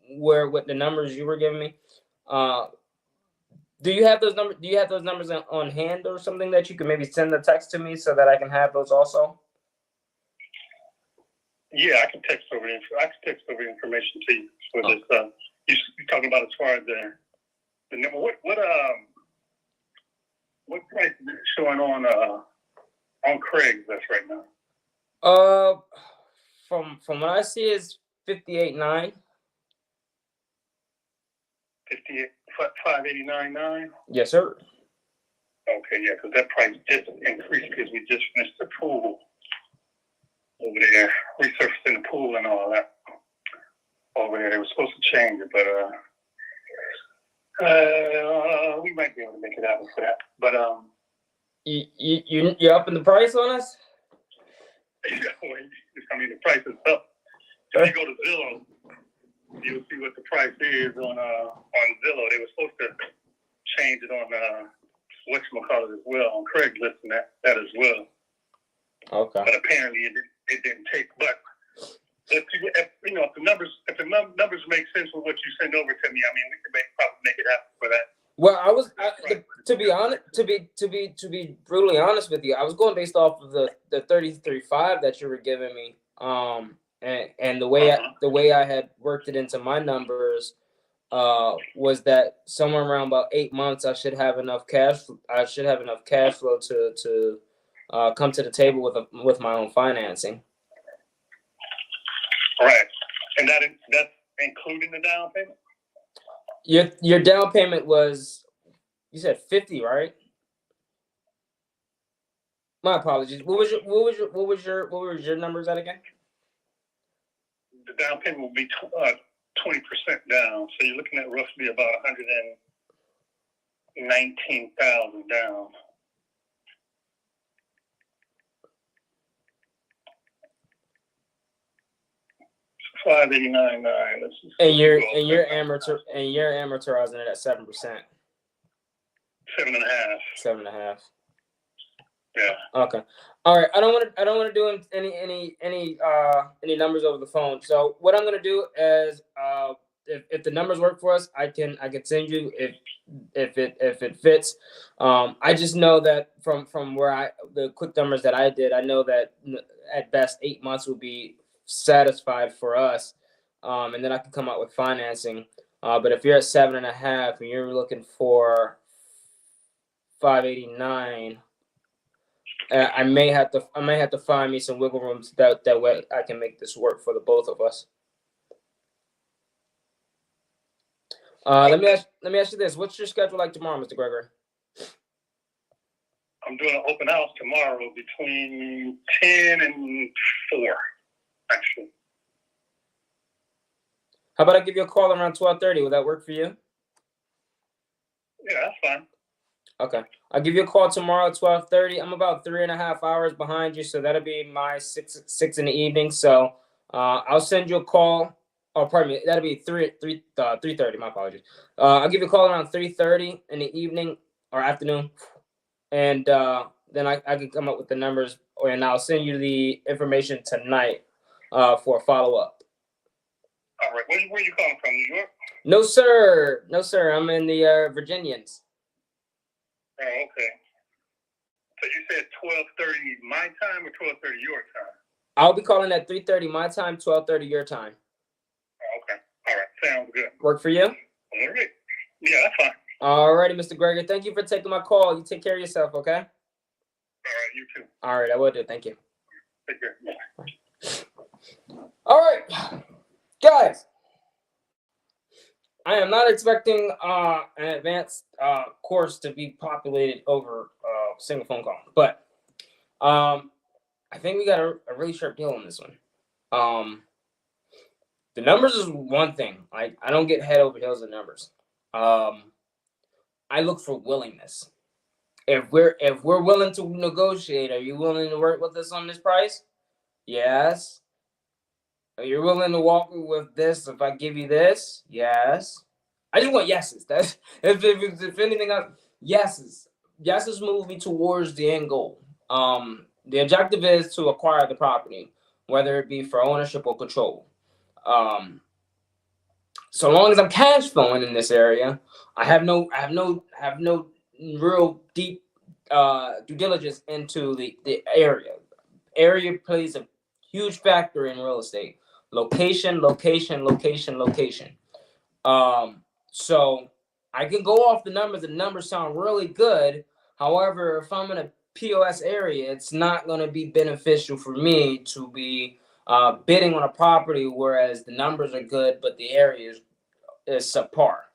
with the numbers you were giving me. Do you have those numbers? Do you have those numbers on hand or something that you can maybe send the text to me so that I can have those also? Yeah, I can text over information to you for this. You're talking about as far as the number. What price is it showing on Craigslist right now? From what I see is 58.9. 589.9. Yes, sir. Okay, yeah, because that price just increased because we just finished the pool over there, resurfacing the pool and all that over there. They were supposed to change it, but we might be able to make it happen for that. But You're upping the price on us? I mean, the price is up. If you go to Zillow, you'll see what the price is on Zillow. They were supposed to change it on whatchamacallit as well, on Craigslist and that as well. Okay. But apparently it didn't take. But if the numbers make sense with what you send over to me, I mean, we can probably make it happen for that. Well, to be honest, to be brutally honest with you, I was going based off of the 33.5 that you were giving me. And the way I had worked it into my numbers was that somewhere around about 8 months I should have enough cash. I should have enough cash flow to come to the table with my own financing. Right, and that's including the down payment. Your down payment was, you said 50, right? My apologies. What was your numbers at again? The down payment will be 20% down, so you're looking at roughly about 119,000 down. $589,900. And you're amortizing it at 7%. 7.5. 7.5. Yeah. Okay. All right. I don't want to do any numbers over the phone. So what I'm gonna do is, if the numbers work for us, I can send you if it fits. I just know that from the quick numbers that I did, I know that at best 8 months would be satisfied for us, and then I can come out with financing. But if you're at 7.5 and you're looking for 589. I may have to find me some wiggle room that way I can make this work for the both of us. Let me ask you this: what's your schedule like tomorrow, Mr. Gregory? I'm doing an open house tomorrow between 10 and 4, actually. How about I give you a call around 12:30? Will that work for you? Yeah, that's fine. Okay. I'll give you a call tomorrow at 12:30. I'm about 3.5 hours behind you, so that'll be my 6 in the evening. So I'll send you a call. Oh, pardon me. That'll be 3:30. My apologies. I'll give you a call around 3:30 in the evening or afternoon, and then I can come up with the numbers, and I'll send you the information tonight for a follow-up. All right. Where are you calling from? New York? No, sir. No, sir. I'm in the Virginians. Oh, okay. So you said 12:30 my time or 12:30 your time? I'll be calling at 3:30 my time, 12:30 your time. Oh, okay. All right. Sounds good. Work for you? All right. Yeah, that's fine. All righty, Mr. Gregory. Thank you for taking my call. You take care of yourself, okay? All right. You too. All right, I will do. Thank you. Take care. Bye. All right, guys. I am not expecting an advanced course to be populated over a single phone call, but I think we got a really sharp deal on this one. The numbers is one thing. I don't get head over heels in numbers. I look for willingness. If we're willing to negotiate, are you willing to work with us on this price? Yes. Are you willing to walk with this if I give you this? Yes. I just want yeses. That's if anything else, yeses. Yeses move me towards the end goal. The objective is to acquire the property, whether it be for ownership or control. So long as I'm cash flowing in this area, I have no real deep due diligence into the area. Area plays a huge factor in real estate. Location. So I can go off the numbers. The numbers sound really good. However, if I'm in a POS area, it's not going to be beneficial for me to be bidding on a property, whereas the numbers are good, but the area is subpar.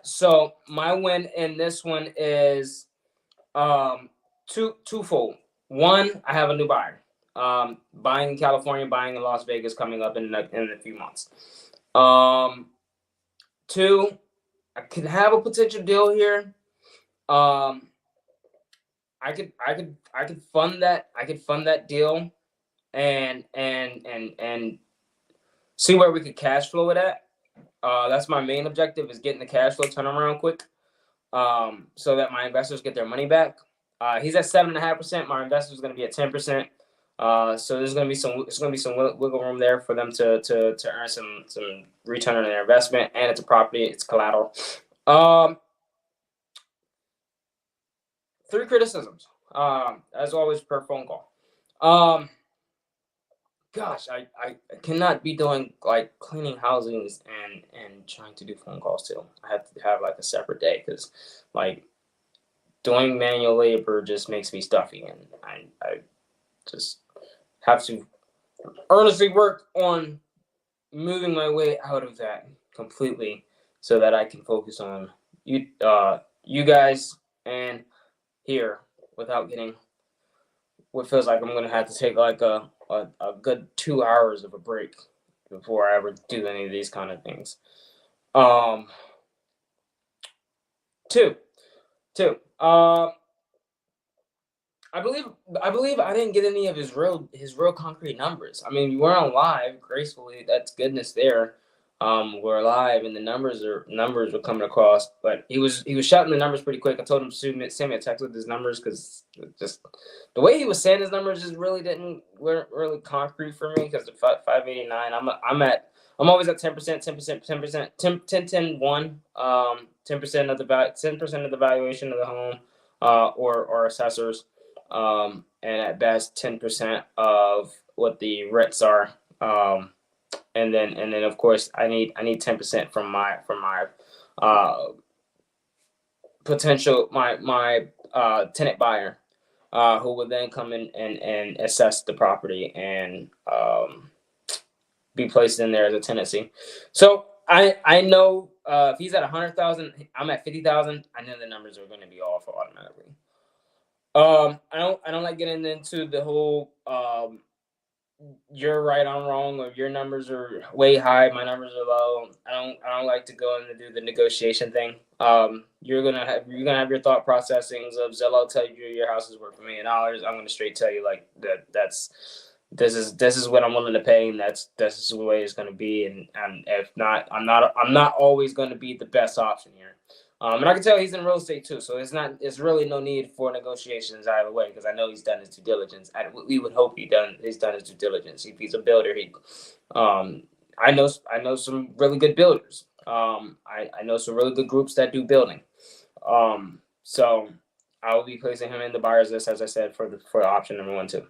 So my win in this one is twofold. One, I have a new buyer. Buying in California, buying in Las Vegas coming up in a few months. Two, I could have a potential deal here. I I could fund that. I could fund that deal, and see where we could cash flow it at. That's my main objective, is getting the cash flow turnaround quick, so that my investors get their money back. He's at 7.5%. My investor's going to be at 10%. So there's going to be some wiggle room there for them to earn some return on their investment, and it's a property, it's collateral. 3 criticisms, as always, per phone call. Gosh, I cannot be doing like cleaning housings and trying to do phone calls too. I have to have like a separate day, because like doing manual labor just makes me stuffy, and I just have to earnestly work on moving my way out of that completely, so that I can focus on you guys and here, without getting what feels like I'm gonna have to take like a good 2 hours of a break before I ever do any of these kind of things. Two. I believe I didn't get any of his real concrete numbers. I mean, we're on live gracefully. That's goodness there. We're live, and the numbers were coming across, but he was shouting the numbers pretty quick. I told him to send me a text with his numbers, because just the way he was saying his numbers just weren't really concrete for me, because the 589, I'm always at 10%, 10%, 1, 10% of the 10% of the valuation of the home, or assessors, and at best 10% of what the rents are. And then of course I need 10% from my potential my tenant buyer, who will then come in and assess the property and be placed in there as a tenancy. So I know, if he's at 100,000, I'm at 50,000. I know the numbers are going to be off automatically. I don't like getting into the whole you're right, I'm wrong, or your numbers are way high, my numbers are low. I don't like to go in and do the negotiation thing. You're gonna have your thought processings of Zillow tell you your house is worth $1 million. I'm gonna straight tell you like this is what I'm willing to pay, and this is the way it's gonna be. And if not, I'm not always gonna be the best option here. And I can tell he's in real estate too, so it's really no need for negotiations either way, because I know he's done his due diligence. We would hope he's done his due diligence. If he's a builder, I know some really good builders. I know some really good groups that do building. So I will be placing him in the buyer's list, as I said, for option number 1 too,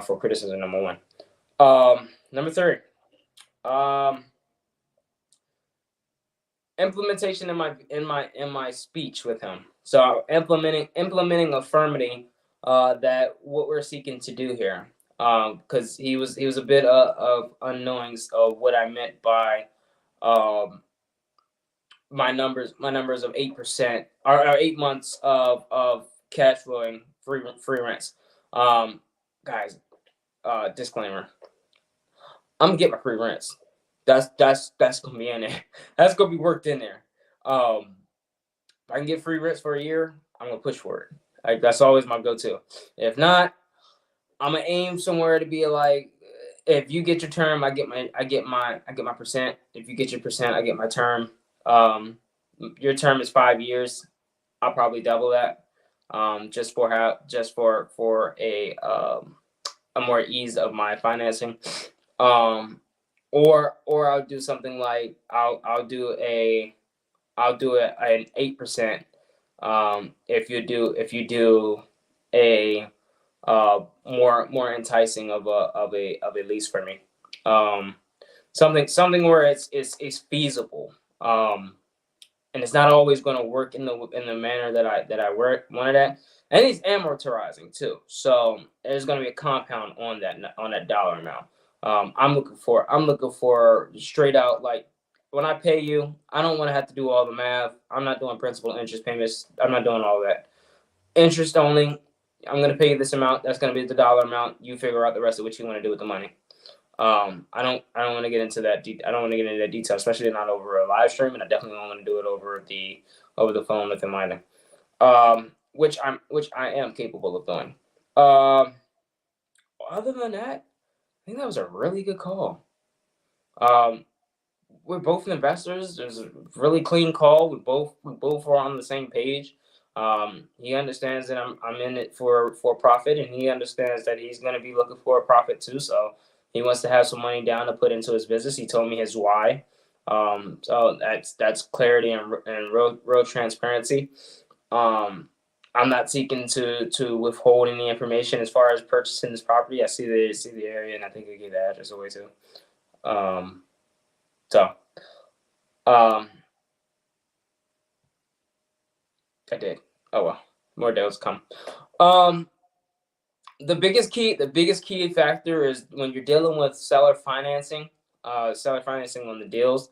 for criticism number 1. Number 3. Implementation in my speech with him. So implementing affirmity, that what we're seeking to do here, because he was a bit of unknowings of what I meant by my numbers of 8%, or 8 months of cash flowing free rents. Guys, disclaimer, I'm gonna get my free rents. That's gonna be in there. That's gonna be worked in there. If I can get free rents for a year, I'm gonna push for it. Like, that's always my go-to. If not, I'm gonna aim somewhere to be like, if you get your term, I get my percent. If you get your percent, I get my term. Your term is 5 years. I'll probably double that. Just for a more ease of my financing. Or I'll do something like I'll do an 8%. If you do a more enticing of a lease for me. Something where it's feasible. And it's not always going to work in the manner that I wanted at. And it's amortizing too. So there's going to be a compound on that dollar amount. I'm looking for straight out, like, when I pay you, I don't want to have to do all the math. I'm not doing principal interest payments. I'm not doing all that. Interest only. I'm going to pay you this amount. That's going to be the dollar amount. You figure out the rest of what you want to do with the money. I don't want to get into that. I don't want to get into that detail, especially not over a live stream, and I definitely don't want to do it over the phone with him either. which I am capable of doing. Um, Other than that, I think that was a really good call. Um, we're both investors. There's a really clean call. We both are on the same page. He understands that I'm in it for profit, and he understands that he's going to be looking for a profit too. So he wants to have some money down to put into his business. He told me his why. So that's clarity and real transparency. Um, I'm not seeking to withhold any information as far as purchasing this property. I see the area, and I think I gave the address away too. Um, so um, I did. Oh well, more deals come. Um, the biggest key factor is when you're dealing with seller financing on the deals.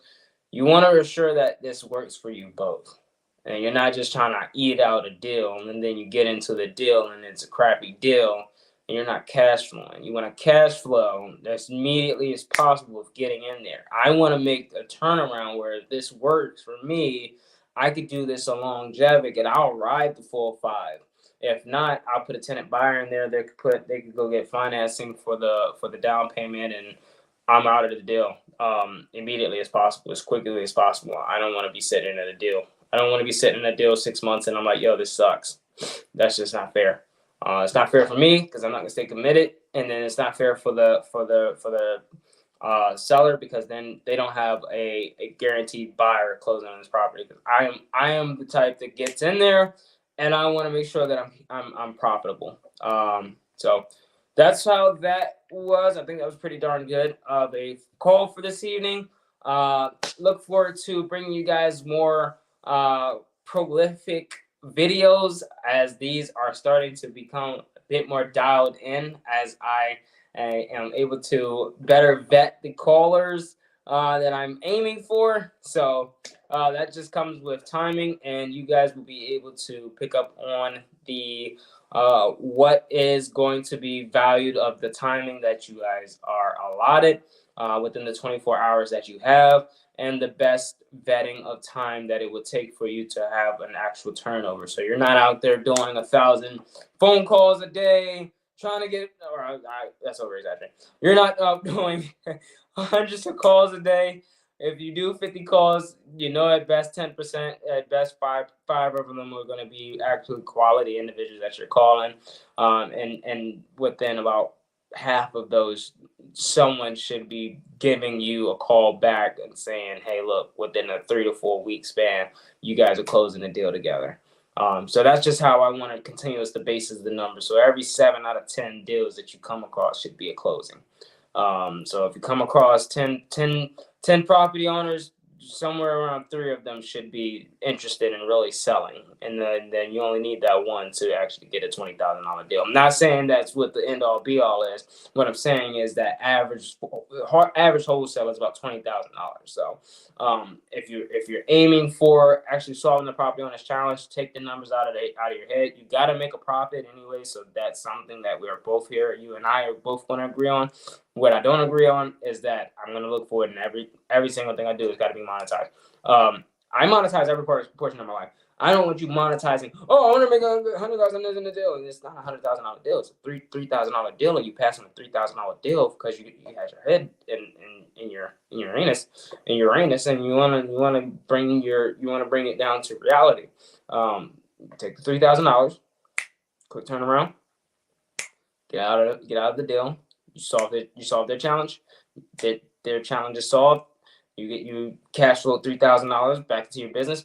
You want to ensure that this works for you both. And you're not just trying to eat out a deal and then you get into the deal and it's a crappy deal and you're not cash flowing. You want to cash flow as immediately as possible of getting in there. I want to make a turnaround where if this works for me, I could do this a longevity and I'll ride the full 5. If not, I'll put a tenant buyer in there. They could go get financing for the down payment, and I'm out of the deal immediately as possible, as quickly as possible. I don't want to be sitting at a deal. I don't want to be sitting in a deal 6 months and I'm like, yo, this sucks. That's just not fair. It's not fair for me because I'm not gonna stay committed, and then it's not fair for the seller because then they don't have a guaranteed buyer closing on this property. Because I am the type that gets in there, and I want to make sure that I'm profitable. So that's how that was. I think that was pretty darn good of a call for this evening. Look forward to bringing you guys more prolific videos as these are starting to become a bit more dialed in as I am able to better vet the callers that I'm aiming for. So that just comes with timing, and you guys will be able to pick up on the what is going to be valued of the timing that you guys are allotted within the 24 hours that you have, and the best vetting of time that it would take for you to have an actual turnover. So you're not out there doing 1,000 phone calls a day trying to get, that's over exaggerating. You're not doing hundreds of calls a day. If you do 50 calls, at best 10%, at best five of them are going to be actually quality individuals that you're calling, and within about half of those, someone should be giving you a call back and saying, hey, look, within a 3 to 4 week span, you guys are closing the deal together. So that's just how I want to continue as the basis of the number. So every 7 out of 10 deals that you come across should be a closing. So if you come across 10 property owners, somewhere around 3 of them should be interested in really selling, and then you only need that one to actually get a $20,000 deal. I'm not saying that's what the end all be all is. What I'm saying is that average wholesale is about $20,000. So if you're aiming for actually solving the property owner's challenge, take the numbers out of your head. You got to make a profit anyway, so that's something that we are both here. You and I are both going to agree on. What I don't agree on is that I'm going to look for it in every single thing I do has got to be monetized. I monetize every portion of my life. I don't want you monetizing. Oh, I want to make $100,000 in the deal, and it's not $100,000 deal. It's a $3,000 deal, and you pass on a $3,000 deal because you had your head in your Uranus, and you want to bring it down to reality. Take the $3,000, quick turnaround, get out of the deal. You solve their challenge. Their challenge is solved. You cash flow $3,000 back into your business.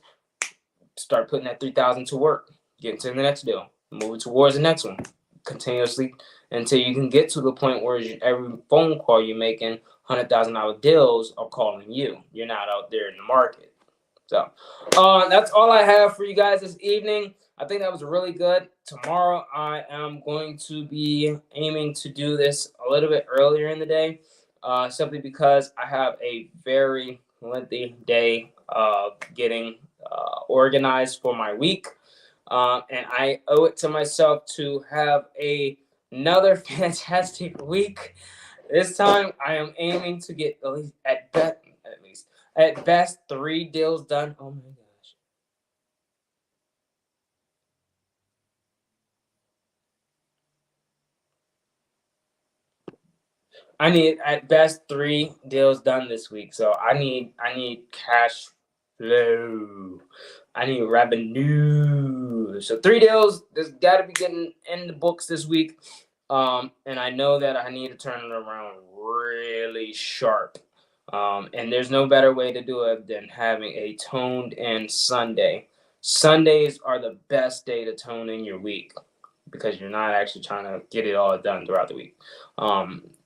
Start putting that $3,000 to work. Get into the next deal. Move towards the next one. Continuously until you can get to the point where every phone call you're making, $100,000 deals are calling you. You're not out there in the market. So that's all I have for you guys this evening. I think that was really good. Tomorrow I am going to be aiming to do this a little bit earlier in the day, simply because I have a very lengthy day of getting organized for my week. And I owe it to myself to have another fantastic week. This time I am aiming to get at best 3 deals done. Oh my gosh. I need at best 3 deals done this week. So I need cash flow. I need revenue. So 3 deals. There's got to be getting in the books this week. And I know that I need to turn it around really sharp. And there's no better way to do it than having a toned in Sunday. Sundays are the best day to tone in your week because you're not actually trying to get it all done throughout the week.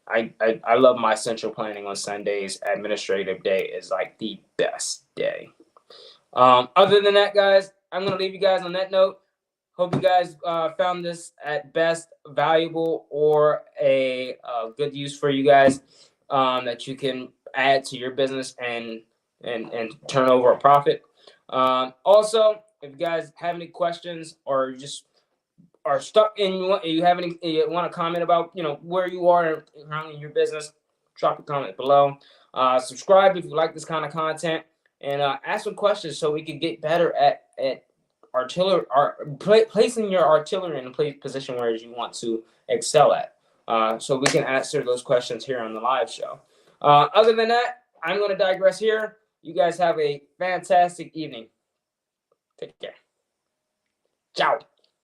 I love my central planning on Sundays. Administrative day is like the best day. Other than that, guys, I'm going to leave you guys on that note. Hope you guys found this at best valuable or a good use for you guys that you can add to your business and turn over a profit. Also, if you guys have any questions or just are stuck and you want to comment about where you are in your business, drop a comment below. Subscribe if you like this kind of content, and ask some questions so we can get better at placing your artillery in a position where you want to excel at, so we can answer those questions here on the live show. Other than that, I'm going to digress here. You guys have a fantastic evening. Take care. Ciao.